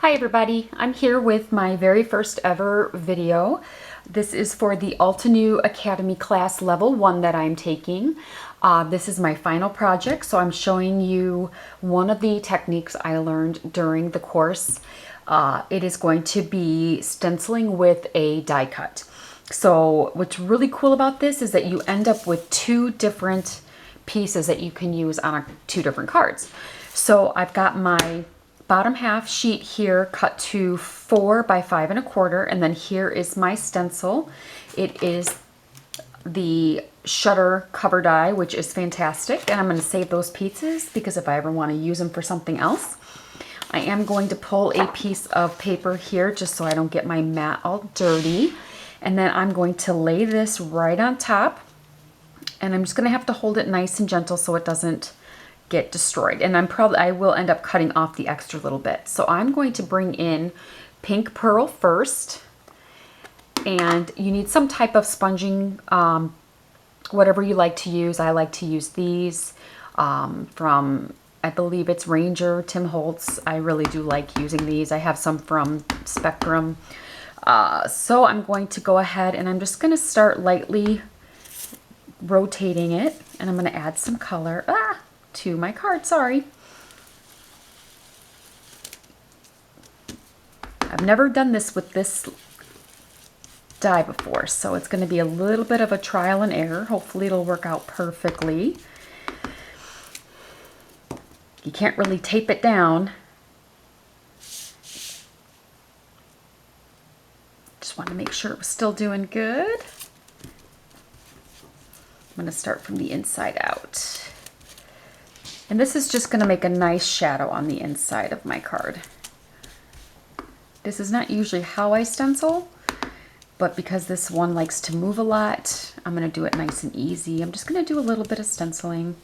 Hi everybody, I'm here with my very first ever video. This is for the Altenew Academy class level 1 that I'm taking. This is my final project, so I'm showing you one of the techniques I learned during the course. It is going to be stenciling with a die cut. So what's really cool about this is that you end up with two different pieces that you can use on two different cards. So I've got my bottom half sheet here cut to 4 by 5 1/4, and then here is my stencil. It is the shutter cover die, which is fantastic, and I'm going to save those pieces because if I ever want to use them for something else. I am going to pull a piece of paper here just so I don't get my mat all dirty, and then I'm going to lay this right on top, and I'm just going to have to hold it nice and gentle so it doesn't get destroyed. And I will end up cutting off the extra little bit. So I'm going to bring in pink pearl first, and you need some type of sponging, whatever you like to use. I like to use these from, I believe it's Ranger, Tim Holtz. I really do like using these. I have some from Spectrum. So I'm going to go ahead and I'm just going to start lightly rotating it, and I'm going to add some color to my card. Sorry. I've never done this with this die before, so it's going to be a little bit of a trial and error. Hopefully it'll work out perfectly. You can't really tape it down. Just want to make sure it was still doing good. I'm going to start from the inside out. And this is just going to make a nice shadow on the inside of my card. This is not usually how I stencil, but because this one likes to move a lot, I'm going to do it nice and easy. I'm just going to do a little bit of stenciling.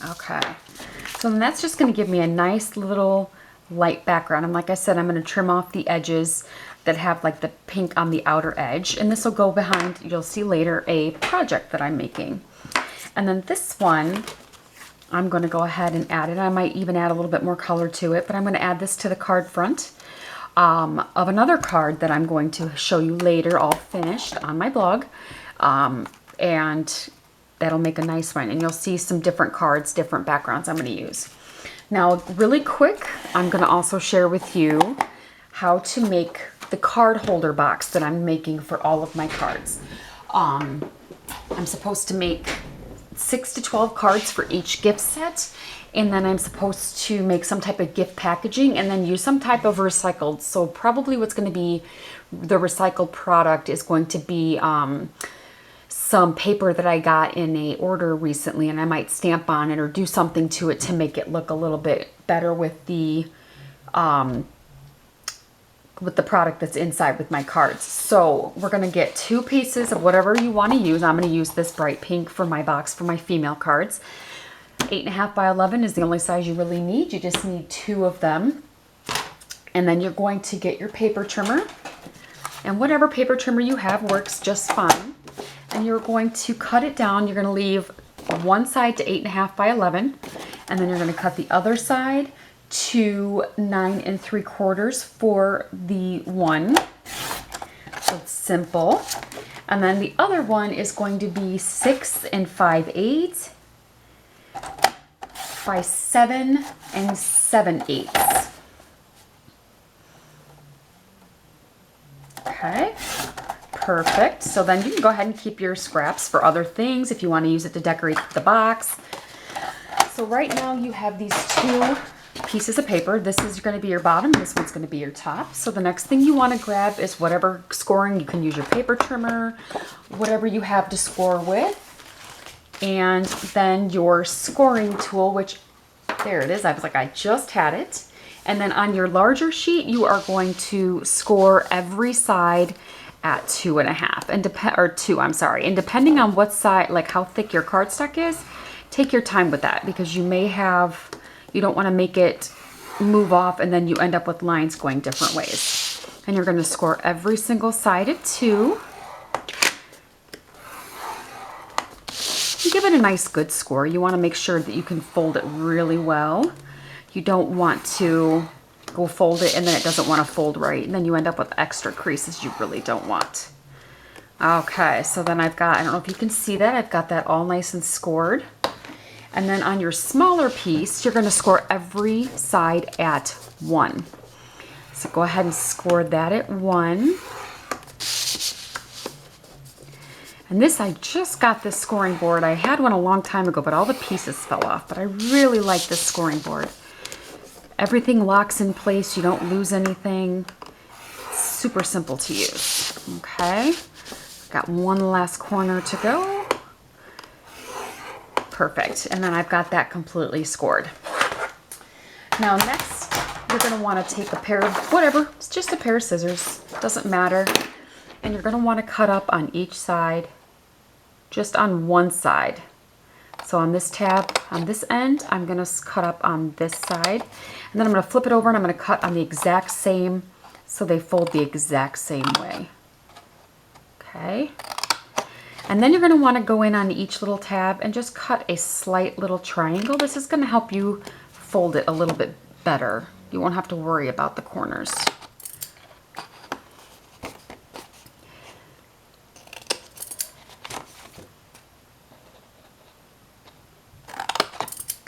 Okay, so then that's just going to give me a nice little light background. And like I said, I'm going to trim off the edges that have like the pink on the outer edge. And this will go behind, you'll see later, a project that I'm making. And then this one, I'm going to go ahead and add it. I might even add a little bit more color to it, but I'm going to add this to the card front of another card that I'm going to show you later, all finished on my blog. And that'll make a nice one, and you'll see some different cards, different backgrounds I'm going to use. Now, really quick, I'm going to also share with you how to make the card holder box that I'm making for all of my cards. I'm supposed to make 6 to 12 cards for each gift set, and then I'm supposed to make some type of gift packaging and then use some type of recycled. So probably what's going to be the recycled product is going to be some paper that I got in a order recently, and I might stamp on it or do something to it to make it look a little bit better with the product that's inside with my cards. So we're going to get 2 pieces of whatever you want to use. I'm going to use this bright pink for my box for my female cards. 8.5 by 11 is the only size you really need. You just need 2 of them. And then you're going to get your paper trimmer, and whatever paper trimmer you have works just fine. And you're going to cut it down. You're going to leave one side to 8.5 by 11, and then you're going to cut the other side to 9 3/4 for the one. So it's simple. And then the other one is going to be 6 5/8 by 7 7/8. Okay. Perfect. So then you can go ahead and keep your scraps for other things if you want to use it to decorate the box. So right now you have these 2 pieces of paper. This is going to be your bottom. This one's going to be your top. So the next thing you want to grab is whatever scoring. You can use your paper trimmer, whatever you have to score with. And then your scoring tool, which there it is. I was like, I just had it. And then on your larger sheet, you are going to score every side at 2.5 and 2, I'm sorry. And depending on what side, like how thick your cardstock is, take your time with that, because you don't want to make it move off and then you end up with lines going different ways. And you're going to score every single side at 2. Give it a nice good score. You want to make sure that you can fold it really well. You don't want to go fold it and then it doesn't want to fold right, and then you end up with extra creases you really don't want. Okay, so then I've got, I don't know if you can see that, I've got that all nice and scored. And then on your smaller piece, you're going to score every side at 1. So go ahead and score that at 1. And this, I just got this scoring board. I had one a long time ago, but all the pieces fell off. But I really like this scoring board. Everything locks in place. You don't lose anything. It's super simple to use. Okay. Got one last corner to go. Perfect. And then I've got that completely scored. Now next, you're going to want to take a pair of whatever. It's just a pair of scissors. Doesn't matter. And you're going to want to cut up on each side, just on one side. So on this tab, on this end, I'm going to cut up on this side. And then I'm going to flip it over and I'm going to cut on the exact same, so they fold the exact same way. Okay. And then you're going to want to go in on each little tab and just cut a slight little triangle. This is going to help you fold it a little bit better. You won't have to worry about the corners.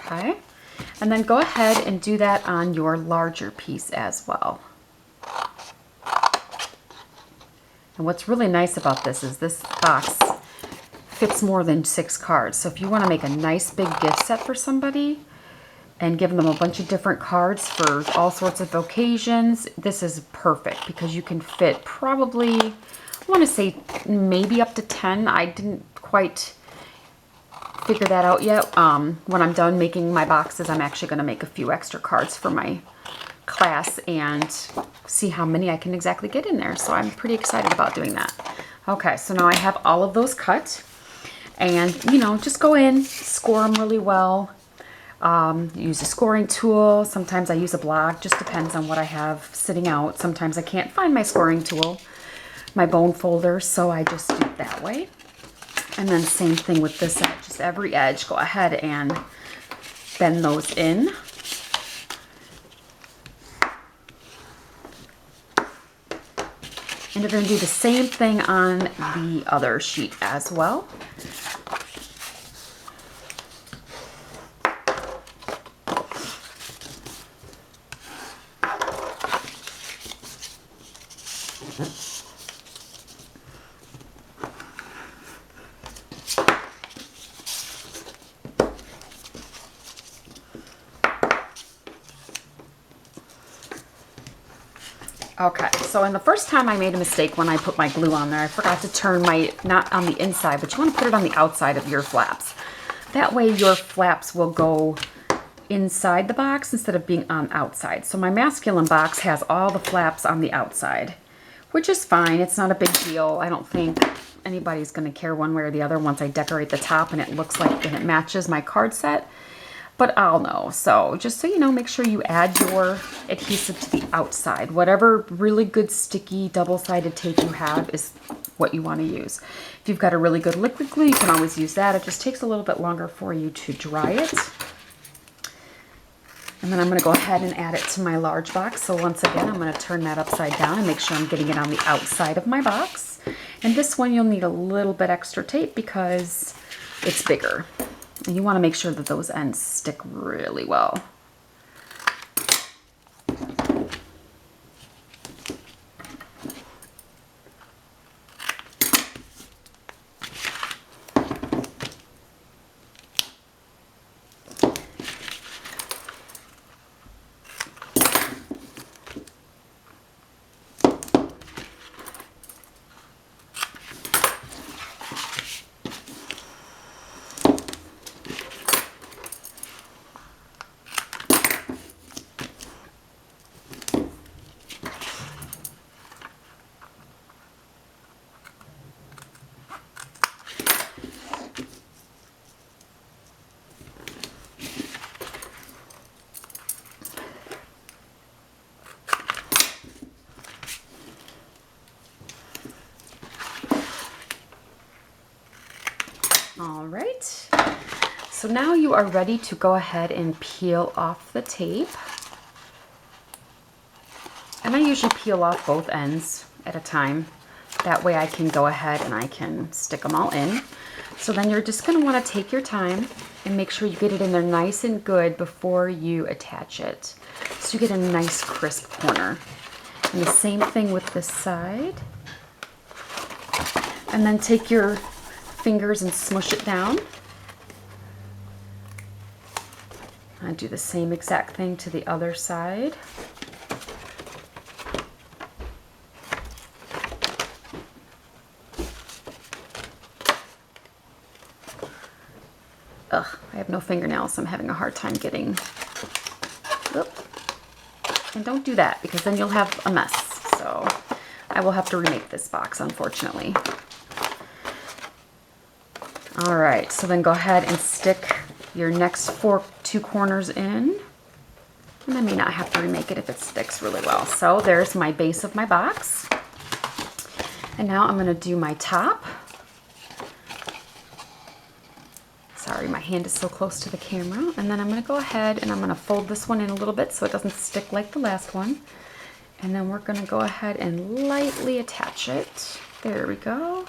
Okay, and then go ahead and do that on your larger piece as well. And what's really nice about this is this box fits more than 6 cards. So if you want to make a nice big gift set for somebody and give them a bunch of different cards for all sorts of occasions, this is perfect, because you can fit probably, I want to say maybe up to 10. I didn't quite figure that out yet. When I'm done making my boxes, I'm actually going to make a few extra cards for my class and see how many I can exactly get in there. So I'm pretty excited about doing that. Okay, so now I have all of those cut, and just go in, score them really well. Use a scoring tool. Sometimes I use a block, just depends on what I have sitting out. Sometimes I can't find my scoring tool, my bone folder, so I just do it that way. And then same thing with this edge. Just every edge, go ahead and bend those in. And you're going to do the same thing on the other sheet as well. Okay, so in the first time I made a mistake when I put my glue on there. I forgot to turn not on the inside, but you want to put it on the outside of your flaps. That way your flaps will go inside the box instead of being on outside. So my masculine box has all the flaps on the outside, which is fine. It's not a big deal. I don't think anybody's going to care one way or the other once I decorate the top and it looks like and it matches my card set. But I'll know. So just so you know, make sure you add your adhesive to the outside. Whatever really good sticky double-sided tape you have is what you want to use. If you've got a really good liquid glue, you can always use that. It just takes a little bit longer for you to dry it. And then I'm going to go ahead and add it to my large box. So once again, I'm going to turn that upside down and make sure I'm getting it on the outside of my box. And this one you'll need a little bit extra tape because it's bigger. And you want to make sure that those ends stick really well. right. So now you are ready to go ahead and peel off the tape. And I usually peel off both ends at a time. That way I can go ahead and I can stick them all in. So then you're just going to want to take your time and make sure you get it in there nice and good before you attach it. So you get a nice crisp corner. And the same thing with this side. And then take your fingers and smush it down. I do the same exact thing to the other side. Ugh, I have no fingernails, so I'm having a hard time getting... Oop. And don't do that, because then you'll have a mess. So I will have to remake this box, unfortunately. All right, so then go ahead and stick your next two corners in. And I may not have to remake it if it sticks really well. So there's my base of my box. And now I'm going to do my top. Sorry, my hand is so close to the camera. And then I'm going to go ahead and I'm going to fold this one in a little bit so it doesn't stick like the last one. And then we're going to go ahead and lightly attach it. There we go.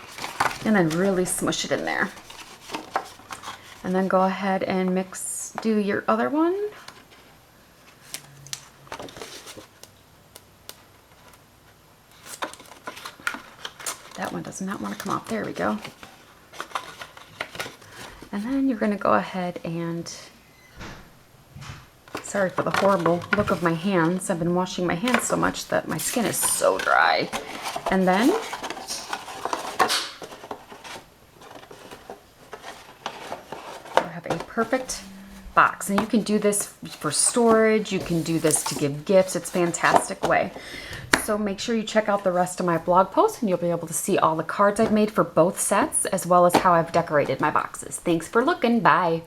And then really smush it in there. And then go ahead and do your other one. That one does not want to come off. There we go. And then you're going to go ahead and, sorry for the horrible look of my hands. I've been washing my hands so much that my skin is so dry. And then you have a perfect box. And you can do this for storage. You can do this to give gifts. It's a fantastic way. So make sure you check out the rest of my blog post and you'll be able to see all the cards I've made for both sets as well as how I've decorated my boxes. Thanks for looking. Bye.